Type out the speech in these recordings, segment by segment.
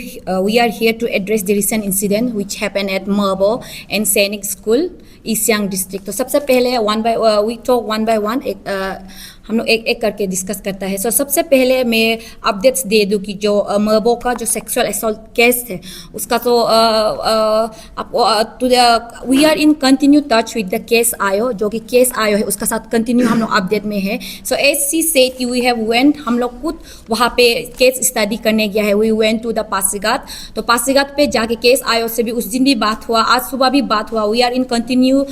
We are here to address the recent incident which happened at Merbo and Sainik School, East Siang district. तो सबसे पहले we talk one by one. हम लोग एक एक करके डिस्कस करता है. So सबसे पहले मैं अपडेट्स दे दूं कि जो मर्बो का जो सेक्सुअल असॉल्ट केस है उसका तो we are in continue touch with the case IO, जो कि केस आयो है उसका साथ कंटिन्यू हम लोग अपडेट में है. सो एज सी सेड कि वी हैव वेंट, हम लोग खुद वहाँ पे केस स्टडी करने गया है. We went to the Pasighat, तो पासीघाट पे जाके केस आयो से भी उस दिन भी बात हुआ, आज सुबह भी बात हुआ. We are in continue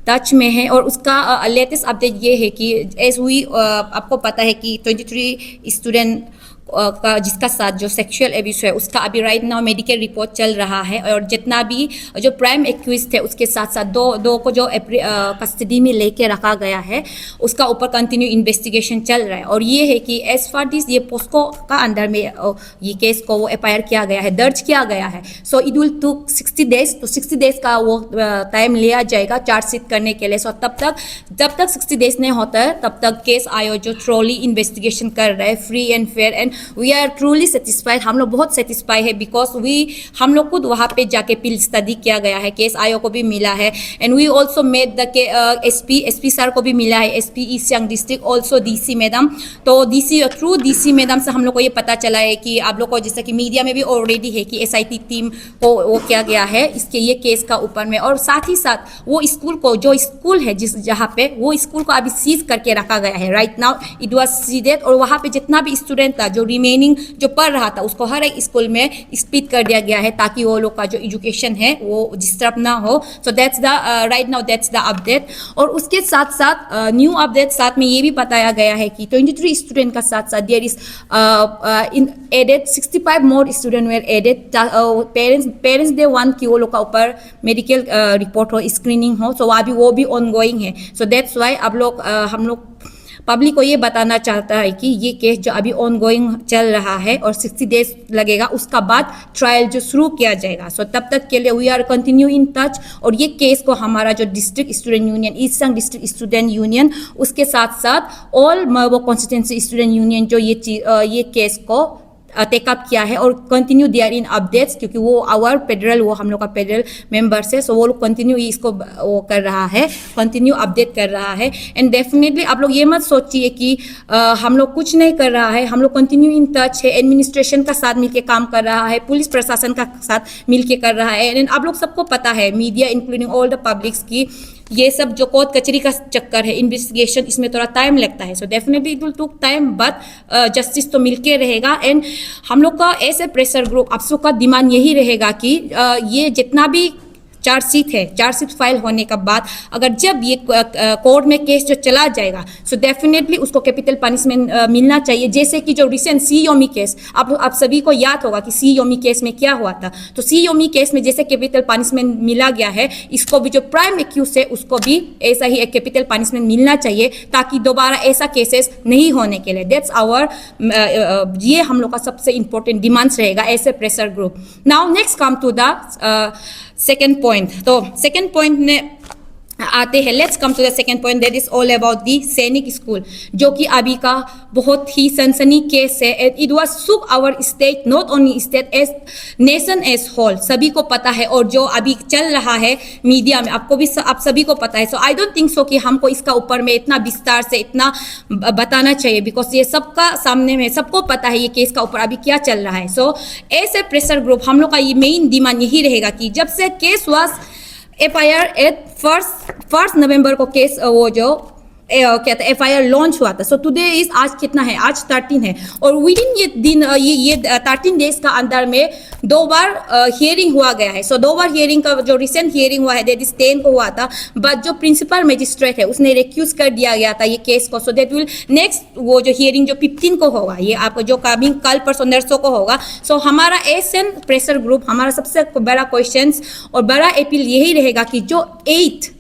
touch में है. और उसका लेटेस्ट अपडेट ये है कि एज वी आपको पता है कि 23 स्टूडेंट का जिसका साथ जो सेक्सुअल एब्यूज है उसका अभी राइट नाउ मेडिकल रिपोर्ट चल रहा है. और जितना भी जो प्राइम एक्यूज थे उसके साथ साथ दो को जो कस्टडी में लेके रखा गया है उसका ऊपर कंटिन्यू इन्वेस्टिगेशन चल रहा है. और ये है कि एज फार दिस ये पोस्को का अंडर में ये केस को वो एफआईआर किया गया है, दर्ज किया गया है. So it will took 60 days, तो 60 डेज का वो टाइम लिया जाएगा चार्जशीट करने के लिए. सो जब तक 60 डेज नहीं होता है तब तक केस आयो जो ट्रोली इन्वेस्टिगेशन कर रहा है free and fair. And we are truly satisfied, हम लोग बहुत सेटिस्फाई है बिकॉज हम लोग खुद वहाँ पे जाके पिल स्टडी किया गया है, केस आयो को भी मिला है. And we also made the SP sir को भी मिला है, SP East Siang district, also DC madam. तो थ्रू डीसी मैडम से हम लोग को ये पता चला है कि आप लोग को जैसे कि मीडिया में भी ऑलरेडी है कि एसआईटी टीम को वो किया गया है इसके ये केस का ऊपर में. और साथ ही साथ वो स्कूल को, जो स्कूल है जहाँ पे, वो स्कूल को अभी सीज करके रखा गया है. Right now it was seeded. और वहाँ पे जितना भी स्टूडेंट था जो रिमेनिंग जो पढ़ रहा था उसको हर एक स्कूल में स्प्लिट कर दिया गया है ताकि वो लोग का जो एजुकेशन है वो डिस्टर्ब ना हो. सो that's the right now that's the update. और उसके साथ साथ न्यू अपडेट साथ में ये भी बताया गया है कि 23 स्टूडेंट का साथ साथ there is in added 65 more student were added. Parents they want कि वो लोग का ऊपर मेडिकल रिपोर्ट हो, स्क्रीनिंग हो. सो अभी वो भी ऑनगोइंग है. सो दैट्स वाई अब लोग हम लोग पब्लिक को ये बताना चाहता है कि ये केस जो अभी ऑनगोइंग चल रहा है और 60 डेज लगेगा, उसका बाद ट्रायल जो शुरू किया जाएगा. सो तब तक के लिए we are continue in touch. और ये केस को हमारा जो district student union, East Siang district student union, उसके साथ साथ all Mebo constituency student union जो ये केस को टेकअप किया है. और continue they are in updates क्योंकि वो आवर फेडरल, वो हम लोग का फेडरल मेंबर्स है. सो वो लोग कंटिन्यू इसको वो कर रहा है, कंटिन्यू अपडेट कर रहा है. एंड डेफिनेटली आप लोग ये मत सोचिए कि हम लोग कुछ नहीं कर रहा है, हम लोग कंटिन्यू इन टच है. एडमिनिस्ट्रेशन का साथ मिलके काम कर रहा है, पुलिस प्रशासन का साथ मिलके कर रहा है. एंड आप लोग सबको पता है, media including all the publics की ये सब जो कोर्ट कचहरी का चक्कर है, इन्वेस्टिगेशन, इसमें थोड़ा टाइम लगता है. So definitely it will take time but justice तो मिलके रहेगा. एंड हम लोग का ऐसे प्रेशर ग्रुप आप सबका डिमांड यही रहेगा कि ये जितना भी चार्जशीट फाइल होने के बाद अगर जब ये कोर्ट में केस जो चला जाएगा सो डेफिनेटली उसको कैपिटल पनिशमेंट मिलना चाहिए. जैसे कि जो रिसेंट सी योमी केस, आप सभी को याद होगा कि सी योमी केस में क्या हुआ था. तो सी योमी केस में जैसे कैपिटल पनिशमेंट मिला गया है, इसको भी जो प्राइम एक्यूज है उसको भी ऐसा ही एक कैपिटल पनिशमेंट मिलना चाहिए ताकि दोबारा ऐसा केसेस नहीं होने के लिए. दैट्स आवर ये हम लोग का सबसे इंपॉर्टेंट डिमांड्स रहेगा ऐसे pressure group. Now next come to the second point. तो सेकेंड पॉइंट में आते हैं. Let's come to the second point, that is all about the Sainik School, जो कि अभी का बहुत ही सनसनी केस है. It was shook our state, not only state, as nation as whole. सभी को पता है. और जो अभी चल रहा है मीडिया में आपको भी, आप सभी को पता है. सो आई डोंट थिंक सो कि हमको इसका ऊपर में इतना विस्तार से इतना बताना चाहिए बिकॉज ये सबका सामने में सबको पता है ये केस का ऊपर अभी क्या चल रहा है. So as a pressure group हम लोग का ये मेन डिमांड यही रहेगा कि जब से case was FIR at first November को केस वो जो क्या था एफआईआर लॉन्च हुआ था. सो टुडे इज, आज कितना है, आज 13 है. और विद इन ये दिन ये 13 डेज का अंदर में 2 बार हियरिंग हुआ गया है. सो 2 बार हियरिंग का जो रिसेंट हियरिंग हुआ है दैट इज 10 को हुआ था, बट जो प्रिंसिपल मजिस्ट्रेट है उसने रिक्यूज कर दिया गया था ये केस को. सो दैट विल नेक्स्ट वो जो हियरिंग जो 15 को होगा, ये आपको जो कमिंग कल परसों नरसों को होगा. सो हमारा एसएन प्रेशर ग्रुप, हमारा सबसे बड़ा क्वेश्चन और बड़ा अपील यही रहेगा कि जो 8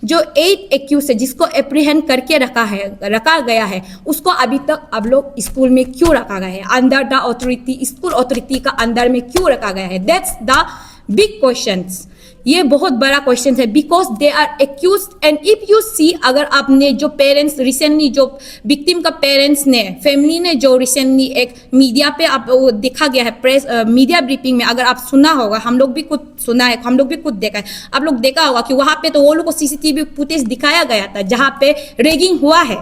एक्यूज है जिसको एप्रीहेंड करके रखा गया है उसको अभी तक अब लोग स्कूल में क्यों रखा गया है, under the authority, school authority का अंदर में क्यों रखा गया है. That's the big questions. ये बहुत बड़ा क्वेश्चन है because they are accuse and if you see अगर आपने जो पेरेंट्स रिसेंटली जो विक्टिम का पेरेंट्स ने फैमिली ने जो रिसेंटली एक मीडिया पे आप वो देखा गया है प्रेस मीडिया ब्रीफिंग में अगर आप सुना होगा हम लोग भी कुछ सुना है हम लोग भी कुछ देखा है आप लोग देखा होगा कि वहां पे तो वो लोग को सीसीटीवी फुटेज दिखाया गया था जहां पे रेगिंग हुआ है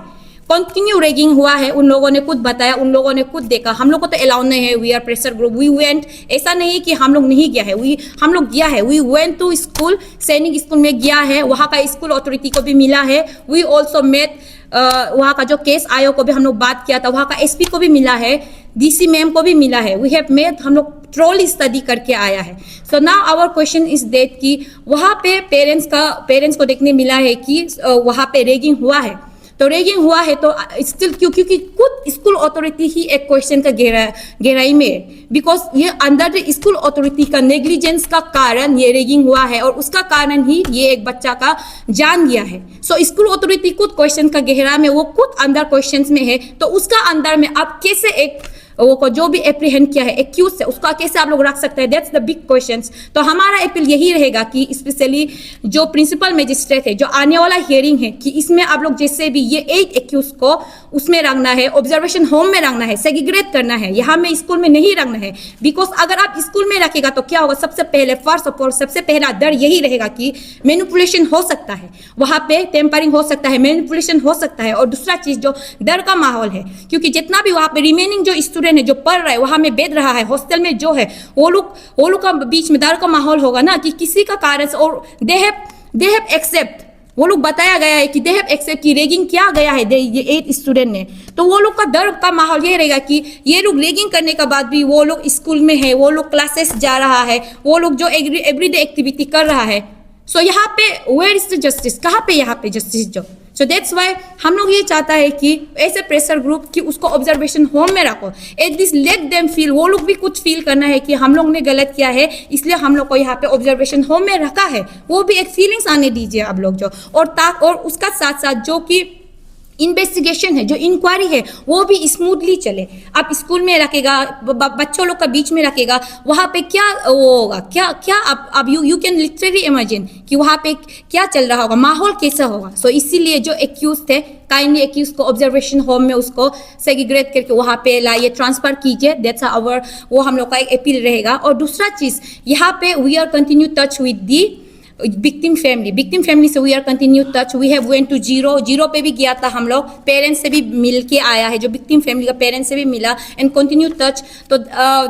कंटिन्यू रेगिंग हुआ है उन लोगों ने खुद बताया उन लोगों ने खुद देखा हम लोग को तो अलाउ नहीं है we are pressure group we went ऐसा नहीं कि हम लोग नहीं गया है हम लोग गया है वी वेंट टू स्कूल सैनिक स्कूल में गया है वहाँ का स्कूल अथॉरिटी को भी मिला है वी ऑल्सो मेट वहाँ का जो केस आयोग को भी हम लोग बात किया था वहाँ का एसपी को भी मिला है डीसी मैम को भी मिला है वी हैव मेड हम लोग ट्रोल स्टडी करके आया है so now our question is that कि वहाँ पे पेरेंट्स को देखने मिला है कि वहाँ पे रेगिंग हुआ है तो रेगिंग हुआ है तो स्टिल क्योंकि खुद स्कूल अथॉरिटी ही एक क्वेश्चन का गहराई में है बिकॉज ये अंडर द स्कूल अथॉरिटी का नेग्लिजेंस का कारण ये रेगिंग हुआ है और उसका कारण ही ये एक बच्चा का जान गया है सो स्कूल अथॉरिटी खुद क्वेश्चन का गहरा में वो खुद अंदर क्वेश्चन में है तो उसका अंदर में आप कैसे एक वो को जो भी एप्रीहेंड किया है एक्यूज से उसका कैसे आप लोग रख सकते हैं दैट्स द बिग क्वेश्चंस तो हमारा अपील यही रहेगा कि स्पेशली जो प्रिंसिपल मजिस्ट्रेट है जो आने वाला हियरिंग है कि इसमें आप लोग जैसे भी ये 8 एक्यूज को उसमें रखना है ऑब्जर्वेशन होम में रखना है सेग्रीगेट करना है यहाँ में स्कूल में नहीं रखना है बिकॉज अगर आप स्कूल में रखेगा तो क्या होगा सबसे पहले फर्स्ट ऑफ ऑल सबसे पहला डर यही रहेगा कि मैनिपुलेशन हो सकता है वहाँ पे टेम्परिंग हो सकता है मैनिपुलेशन हो सकता है और दूसरा चीज जो डर का माहौल है क्योंकि जितना भी वहाँ पे रिमेनिंग जो स्टूडेंट है जो पढ़ रहा है वहां में बैठ रहा है हॉस्टल में जो है वो लोग का बीच में डर का माहौल होगा ना कि किसी का कारण से और दे हैव एक्सेप्ट वो लोग बताया गया है कि दे हैव एक्सेप्ट की रेगिंग किया गया है ये 8 स्टूडेंट ने तो वो लोग का डर का माहौल ये रहेगा कि ये लोग रेगिंग करने के बाद भी वो लोग स्कूल में है वो लोग क्लासेस जा रहा है वो लोग जो एवरीडे एक्टिविटी कर रहा है सो यहाँ पे वेयर इज द जस्टिस कहाँ पे यहाँ पे जस्टिस जो सो दैट्स वाई हम लोग ये चाहता है कि ऐसे प्रेशर ग्रुप कि उसको ऑब्जर्वेशन होम में रखो एटलीस्ट लेट देम फील वो लोग भी कुछ फील करना है कि हम लोग ने गलत किया है इसलिए हम लोग को यहाँ पे ऑब्जर्वेशन होम में रखा है वो भी एक फीलिंग्स आने दीजिए आप लोग जो और उसका साथ साथ जो कि इन्वेस्टिगेशन है जो इंक्वायरी है वो भी स्मूथली चले आप स्कूल में रखेगा बच्चों लोग का बीच में रखेगा वहाँ पे क्या वो होगा क्या आप यू कैन लिटरली इमेजिन कि वहाँ पे क्या चल रहा होगा माहौल कैसा होगा सो इसीलिए जो एक्यूज थे काइंडली एक्यूज को ऑब्जर्वेशन होम में उसको सेग्रीगेट करके वहाँ पे लाइए ट्रांसफर कीजिए दैट्स आवर वो हम लोग का एक अपील रहेगा और दूसरा चीज यहाँ पे we are continue touch with the victim family से we are continue touch we have went to zero पे भी गया था हम लोग पेरेंट्स से भी मिल के आया है जो विक्टिम फैमिली का पेरेंट्स से भी मिला एंड कंटिन्यू टच तो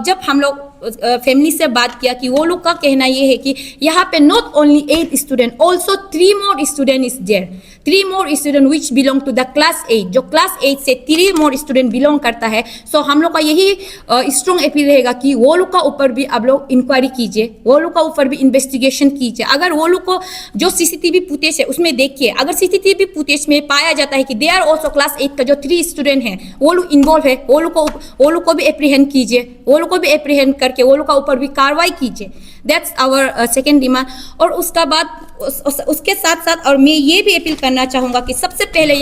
जब हम लोग फैमिली से बात किया कि वो लोग का कहना ये है कि यहाँ पे not only 8 student also 3 more student is there 3 more student which belong to the class 8 जो क्लास 8 से 3 more स्टूडेंट बिलोंग करता है सो हम लोग का यही स्ट्रॉन्ग अपील रहेगा कि वो लोग का ऊपर भी आप लोग इंक्वायरी कीजिए वो लोग का ऊपर भी इन्वेस्टिगेशन कीजिए अगर वो लोग को जो सीसीटीवी फुटेज है उसमें देखिए अगर सीसीटीवी फुटेज में पाया जाता है कि दे आर ऑल्सो क्लास 8 का जो 3 स्टूडेंट है वो लोग इन्वॉल्व है वो लोग को भी एप्रीहेंड कीजिए वो लोग को भी एप्रीहेंड करके वो लोग का ऊपर भी कार्रवाई कीजिए दैट्स आवर सेकेंड डिमांड और उसका बाद उसके साथ साथ और मैं ये भी अपील करना चाहूंगा कि सबसे पहले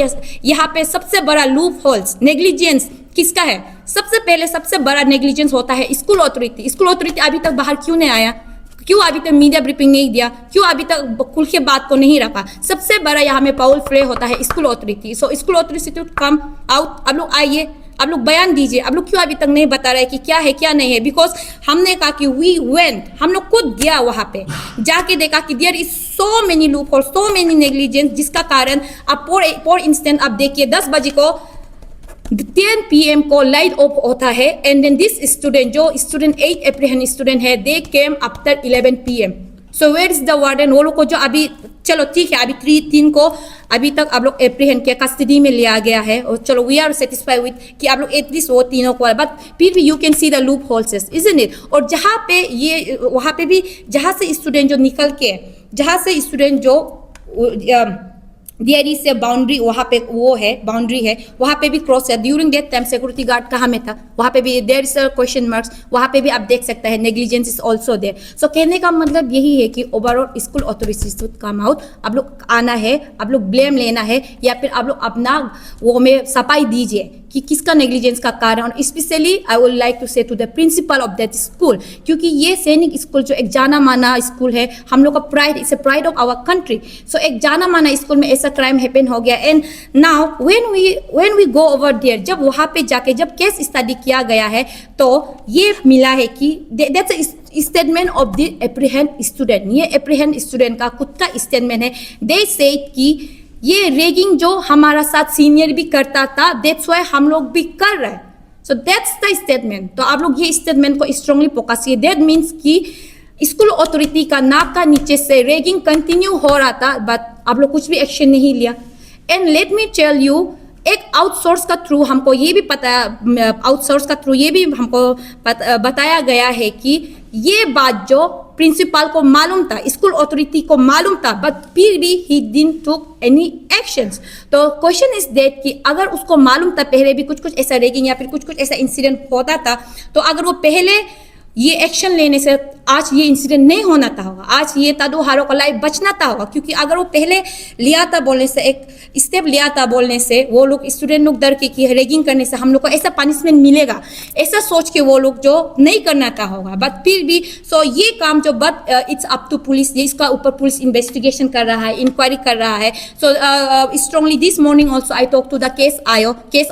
यहाँ पे सबसे बड़ा लूप होल्स नेग्लिजेंस किसका है सबसे पहले सबसे बड़ा नेग्लिजेंस होता है स्कूल अथॉरिटी अभी तक बाहर क्यों नहीं आया क्यों अभी तक मीडिया ब्रीफिंग नहीं दिया क्यों अभी तक खुल के बात को नहीं रखा सबसे बड़ा यहाँ में पाउल प्ले होता है school authority so school authority to come out आप लोग आइए आप लोग बयान दीजिए आप लोग क्यों अभी तक नहीं बता रहे कि क्या है क्या नहीं है बिकॉज हमने कहा कि वी वेंट हम लोग खुद गया वहां पे जाके देखा कि there is so many loophole so many negligence जिसका कारण आप फॉर इंस्टेंट आप देखिए 10 बजे को 10 PM को लाइट ऑफ होता है एंड देन दिस स्टूडेंट जो स्टूडेंट 8 एप्रीहेंड स्टूडेंट है they came after 11 PM so where is the warden वो लोग को जो अभी चलो ठीक है अभी 3 को अभी तक आप लोग एप्रीहेंड किया कस्टडी में लिया गया है और चलो वी आर सेटिस्फाइड विद कि आप लोग एटलीस्ट वो तीनों को बट फिर भी you can see the loop holes isn't it और जहाँ पे ये वहाँ पे भी जहाँ से स्टूडेंट जो निकल के जहाँ से स्टूडेंट जो देयर इज ए बाउंड्री वहाँ पे वो है बाउंड्री है वहाँ पे भी क्रॉस है during that time security guard कहाँ में था वहाँ पे भी there is a question marks वहाँ पे भी आप देख सकते हैं negligence is also there so कहने का मतलब यही है कि overall school authorities to come out आप लोग आना है आप लोग ब्लेम लेना है या फिर आप लोग अपना वो में सफाई दीजिए कि किसका नेग्लिजेंस का कारण, और specially I would like to say to the principal of that school, क्योंकि ये सैनिक स्कूल जो एक जाना माना स्कूल है, हम लोग का pride, it's a pride of our country. सो एक जाना माना स्कूल में ऐसा क्राइम हैपन हो गया, and now when we go over there, जब वहाँ पे जाके जब केस स्टडी किया गया है तो ये मिला है कि that's statement of the apprehend student, ये एप्रीहेंड स्टूडेंट का खुद का स्टेटमेंट है। दे सेड कि ये रेगिंग जो हमारा साथ सीनियर भी करता था, दैट्स व्हाई हम लोग भी कर रहे हैं। सो दैट्स द स्टेटमेंट। तो आप लोग ये स्टेटमेंट को स्ट्रांगली फोकस किए। दैट मीन्स कि स्कूल अथॉरिटी का नाक का नीचे से रेगिंग कंटिन्यू हो रहा था, बट आप लोग कुछ भी एक्शन नहीं लिया। And let me tell you, एक आउटसोर्स का थ्रू हमको ये भी पता, आउटसोर्स का थ्रू ये भी हमको बताया गया है कि ये बात जो प्रिंसिपल को मालूम था, स्कूल अथॉरिटी को मालूम था, बट फिर भी he didn't took any actions. तो क्वेश्चन इज दैट कि अगर उसको मालूम था पहले भी कुछ ऐसा रेगिंग या फिर कुछ ऐसा इंसिडेंट होता था, तो अगर वो पहले ये एक्शन लेने से आज ये इंसिडेंट नहीं होना था होगा, आज ये तादुहारों का लाइफ बचना था होगा। क्योंकि अगर वो पहले लिया था बोलने से, एक स्टेप लिया था बोलने से, वो लोग स्टूडेंट लोग डर के कि रेगिंग करने से हम लोग को ऐसा पनिशमेंट मिलेगा, ऐसा सोच के वो लोग जो नहीं करना था होगा, बट फिर भी सो ये काम जो but it's up to police, ये इसका ऊपर पुलिस इन्वेस्टिगेशन कर रहा है, इंक्वायरी कर रहा है। So strongly this morning also I talk to the case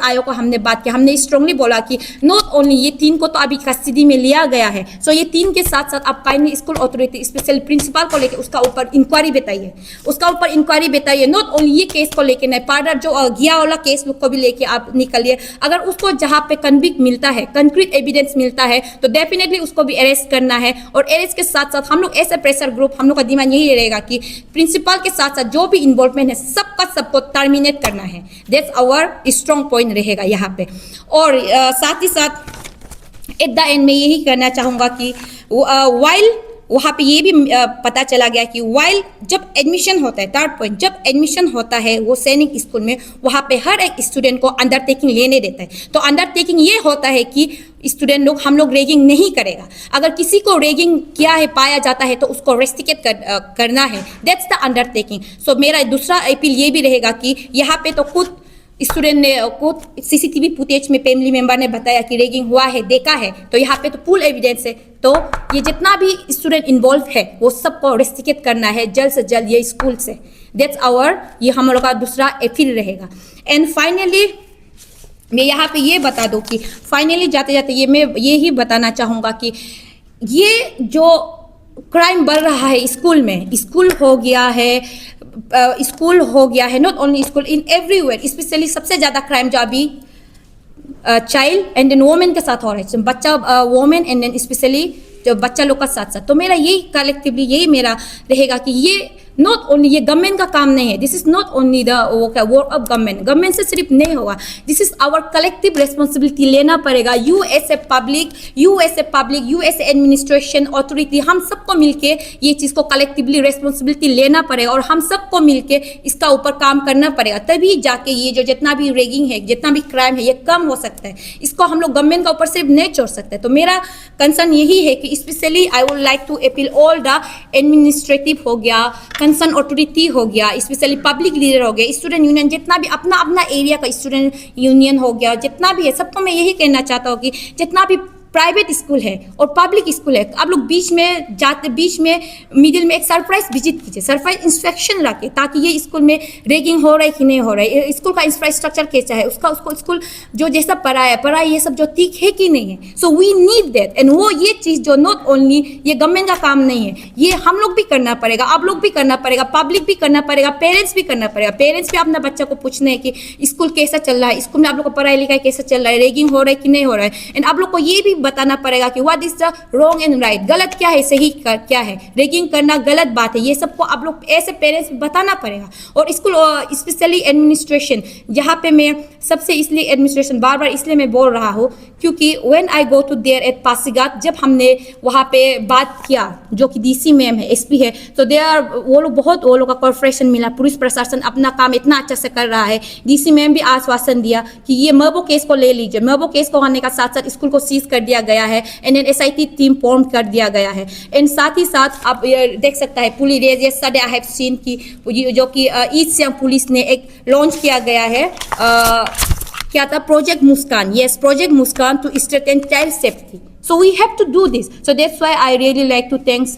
IO को हमने बात किया, हमने स्ट्रांगली बोला कि नॉट ओनली ये 3 को तो अभी कस्टडी में लिया गया है, सो ये 3 के साथ साथ आप kindly school authority special principal को लेके उसका ऊपर इंक्वायरी बताइए, उसका ऊपर इंक्वायरी बताइए। नॉट ओनली ये केस को लेके नहीं, पार्डर जो गया वाला केस को भी लेके आप निकलिए। अगर उसको जहाँ पे कन्विक्ट मिलता है, कंक्रीट एविडेंस मिलता है, तो डेफिनेटली उसको भी अरेस्ट करना है। और अरेस्ट के साथ साथ हम लोग ऐसे प्रेशर ग्रुप, हम लोग का डिमांड यही रहेगा कि प्रिंसिपल के साथ साथ जो भी इन्वॉल्वमेंट है सबको टर्मिनेट करना है। दैट्स आवर स्ट्रॉन्ग पॉइंट रहेगा यहाँ पे। और साथ ही साथ एट द एंड में यही कहना चाहूँगा कि वाइल वहाँ पे ये भी पता चला गया कि वाइल जब एडमिशन होता है, थर्ड पॉइंट, जब एडमिशन होता है वो सैनिक स्कूल में, वहाँ पे हर एक स्टूडेंट को अंडरटेकिंग लेने देता है। तो अंडरटेकिंग ये होता है कि स्टूडेंट लोग, हम लोग रेगिंग नहीं करेगा। अगर किसी को रेगिंग किया है पाया जाता है तो उसको रेस्टिकेट करना है। That's the undertaking. सो मेरा दूसरा अपील ये भी रहेगा कि यहाँ पे तो खुद स्टूडेंट ने को सीसीटीवी फुटेज में फैमिली मेंबर ने बताया कि रेगिंग हुआ है, देखा है, तो यहाँ पे तो फुल एविडेंस है। तो ये जितना भी स्टूडेंट इन्वॉल्व है वो सबको रेस्टिकेट करना है जल्द से जल्द ये स्कूल से। दैट्स आवर, ये हम लोग का दूसरा अपील रहेगा। एंड फाइनली मैं यहाँ पे ये बता दूँ कि फाइनली जाते जाते मैं ये ही बताना चाहूँगा कि ये जो क्राइम बढ़ रहा है स्कूल में, स्कूल हो गया है, not only school, in everywhere, specially सबसे ज़्यादा क्राइम जो अभी चाइल्ड एंड देन वोमेन के साथ हो रहा है, बच्चा वोमेन एंड देन स्पेशली जो बच्चा लोग का साथ साथ। तो मेरा यही कलेक्टिवली यही मेरा रहेगा कि ये नॉट ओनली, ये गवर्नमेंट का काम नहीं है, this is not only the work of government से सिर्फ नहीं होगा, this is our collective responsibility लेना पड़ेगा। You as a public, you as a administration authority, हम सबको मिलके ये चीज़ को कलेक्टिवली रिस्पॉन्सिबिलिटी लेना पड़ेगा और हम सबको मिलके इसका ऊपर काम करना पड़ेगा, तभी जाके ये जो जितना भी रेगिंग है, जितना भी क्राइम है, ये कम हो सकता है। इसको हम लोग गवर्नमेंट का ऊपर सिर्फ नहीं छोड़ सकते। तो मेरा कंसर्न यही है कि specially I would like to appeal all the administrative हो गया, कंसर्न अथॉरिटी हो गया, स्पेशली पब्लिक लीडर हो गया, स्टूडेंट यूनियन, जितना भी अपना अपना एरिया का स्टूडेंट यूनियन हो गया, जितना भी है, सबको मैं यही कहना चाहता हूँ कि जितना भी प्राइवेट स्कूल है और पब्लिक स्कूल है, आप लोग बीच में मिडिल में एक सरप्राइज विजिट कीजिए, सरप्राइज इंस्पेक्शन रखिए, ताकि ये स्कूल में रेगिंग हो रहा है कि नहीं हो रहा है, स्कूल का इंफ्रास्ट्रक्चर कैसा है, उसको स्कूल जो जैसा पढ़ाई ये सब जो ठीक है कि नहीं है। So we need that. And वो ये चीज़ जो नॉट ओनली ये गवर्नमेंट का काम नहीं है, ये हम लोग भी करना पड़ेगा, आप लोग भी करना पड़ेगा, पब्लिक भी करना पड़ेगा, पेरेंट्स भी करना पड़ेगा। पेरेंट्स भी अपना बच्चा को पूछना है कि स्कूल कैसा चल रहा है, स्कूल में आप लोग को पढ़ाई लिखाई कैसा चल रहा है, रेगिंग हो रहा है कि नहीं हो रहा है। एंड आप लोग को ये भी बताना पड़ेगा कि what is the wrong and right, गलत क्या है, सही क्या है, रेगिंग करना गलत बात है, ये सबको आप लोग ऐसे पेरेंट्स बताना पड़ेगा। और स्कूल स्पेशली एडमिनिस्ट्रेशन, जहाँ पे मैं सबसे इसलिए एडमिनिस्ट्रेशन बार इसलिए मैं बोल रहा हूँ क्योंकि when I go to there at Pasighat, जब हमने वहाँ पे बात किया, जो कि डीसी मैम है, एसपी है, तो वो लोग का कॉर्पोरेशन मिला, पुलिस प्रशासन अपना काम इतना अच्छा से कर रहा है। डीसी मैम भी आश्वासन दिया कि ये मर्बो केस को ले लीजिए, मर्बो केस को होने का साथ साथ स्कूल को सीज कर दिया गया है, and an SIT team form कर दिया गया है। एंड साथ ही साथ आप देख सकता है police yesterday I have seen की जो कि ईस्ट सियांग पुलिस ने एक लॉन्च किया गया है क्या था, project Muskan. Yes, project Muskan to strengthen child safety. So we have to do this. So that's why I really like to thanks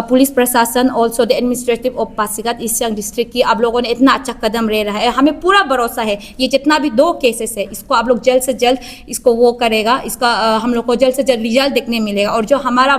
police प्रशासन, also the administrative of Pasighat east Siang district की. आप लोगों ने इतना अच्छा कदम ले रहा है, हमें पूरा भरोसा है ये जितना भी 2 केसेस है इसको आप लोग जल्द से जल्द इसको वो करेगा, इसका हम लोग को जल्द से जल्द रिजल्ट देखने मिलेगा. और जो हमारा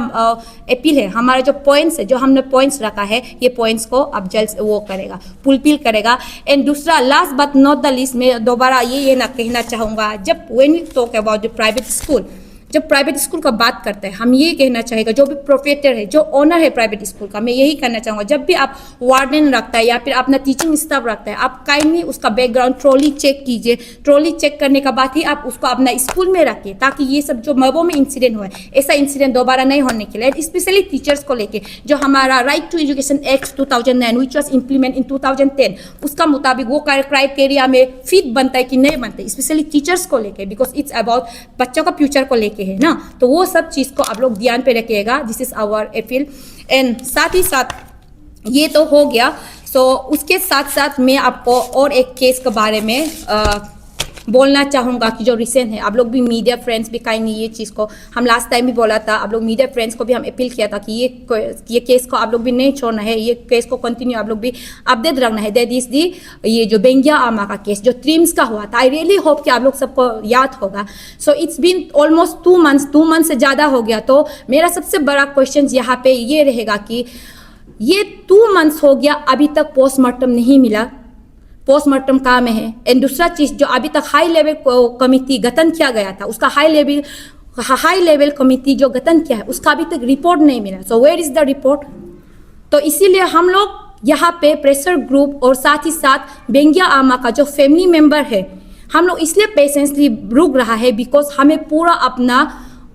अपील है, हमारा जो पॉइंट्स है, जो हमने पॉइंट्स रखा है, ये पॉइंट्स को अब जल्द से वो करेगा, फुलफिल करेगा. एंड दूसरा, last but not the least, में दोबारा ये ना कहना चाहूँगा, जब when we talk about the private school, जब प्राइवेट स्कूल का बात करते हैं, हम ये कहना चाहेगा, जो भी प्रोप्राइटर है, जो ओनर है प्राइवेट स्कूल का, मैं यही कहना चाहूँगा, जब भी आप वार्डन रखता है या फिर अपना टीचिंग स्टाफ रखता है, आप काइंडली उसका बैकग्राउंड ट्रॉली चेक कीजिए. ट्रॉली चेक करने के बाद ही आप उसको अपना स्कूल में रखिए, ताकि ये सब जो मबो में इंसिडेंट हुआ है, ऐसा इंसिडेंट दोबारा नहीं होने के लिए. स्पेशली टीचर्स को लेके, जो हमारा right to education act 2009 which was implement in 2010, उसका मुताबिक वो क्राइटेरिया में फिट बनता है कि नहीं बनता है, स्पेशली टीचर्स को लेके, बिकॉज इट्स अबाउट बच्चों का फ्यूचर को लेके है ना. तो वो सब चीज़ को आप लोग ध्यान पे रखिएगा. This is our appeal. And साथ ही साथ ये तो हो गया. सो उसके साथ साथ मैं आपको और एक केस के बारे में बोलना चाहूँगा कि जो रिसेंट है, आप लोग भी मीडिया फ्रेंड्स भी काइंडली ये चीज़ को, हम लास्ट टाइम भी बोला था, आप लोग मीडिया फ्रेंड्स को भी हम अपील किया था कि ये केस को आप लोग भी नहीं छोड़ना है, ये केस को कंटिन्यू आप लोग भी अपडेट रखना है. दैट इज दी ये जो बेंगिया आमा का केस जो ट्रिम्स का हुआ था. आई रियली होप कि आप लोग सबको याद होगा. So it's been almost 2 months से ज़्यादा हो गया. तो मेरा सबसे बड़ा क्वेश्चन यहाँ पे ये रहेगा कि ये 2 months हो गया, अभी तक पोस्टमार्टम नहीं मिला. पोस्टमार्टम काम है. एंड दूसरा चीज़, जो अभी तक हाई लेवल कमिटी गठन किया गया था, उसका हाई लेवल कमिटी जो गठन किया है, उसका अभी तक रिपोर्ट नहीं मिला. So where is the report? तो इसीलिए हम लोग यहाँ पे प्रेशर ग्रुप और साथ ही साथ बेंगिया आमा का जो फैमिली मेंबर है, हम लोग इसलिए पेशेंसली रुक रहा है बिकॉज हमें पूरा अपना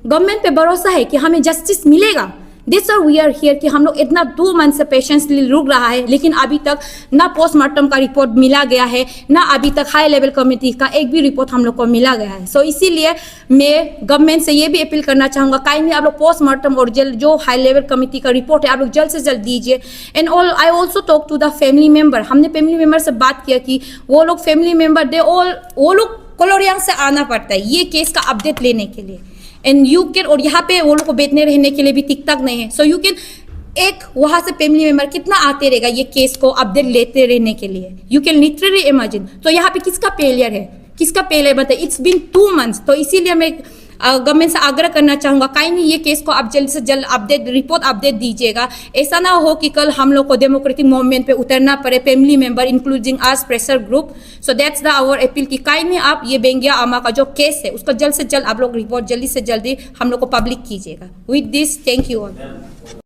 गवर्नमेंट पे भरोसा है कि हमें जस्टिस मिलेगा. This are we are here कि हम लोग इतना 2 months से पेशेंसली रुक रहा है, लेकिन अभी तक ना पोस्टमार्टम का रिपोर्ट मिला गया है, ना अभी तक हाई लेवल कमेटी का एक भी रिपोर्ट हम लोग को मिला गया है. सो इसीलिए मैं गवर्नमेंट से ये भी अपील करना चाहूँगा, काइंडली आप लोग पोस्टमार्टम और जो हाई लेवल कमेटी का रिपोर्ट है, आप लोग जल्द से जल्द दीजिए. And I also talk to the family member. हमने फैमिली मेम्बर से बात किया कि वो लोग फैमिली मेम्बर वो लोग कोलोरियांग से आना पड़ता है ये केस का अपडेट लेने के लिए. एंड यू कैन, और यहाँ पे वो लोग को बैठने रहने के लिए भी टिक तक नहीं है. सो यू कैन एक वहाँ से फैमिली मेम्बर कितना आते रहेगा ये केस को अपडेट लेते रहने के लिए. You can literally imagine. तो यहाँ पे किसका फेलियर है, किसका फेलियर बताइए. It's been 2 months. तो इसीलिए मैं गवर्नमेंट से आग्रह करना चाहूँगा, काइंडली ये केस को आप जल्द से जल्द रिपोर्ट अपडेट दीजिएगा. ऐसा ना हो कि कल हम लोग को डेमोक्रेटिक मूवमेंट पे उतरना पड़े, family member including as pressure group. So that's the our appeal कि काइंडली आप ये बेंगिया आमा का जो केस है, उसका जल्द से जल्द आप लोग रिपोर्ट जल्दी से जल्दी हम लोग को पब्लिक कीजिएगा. With this, thank you all.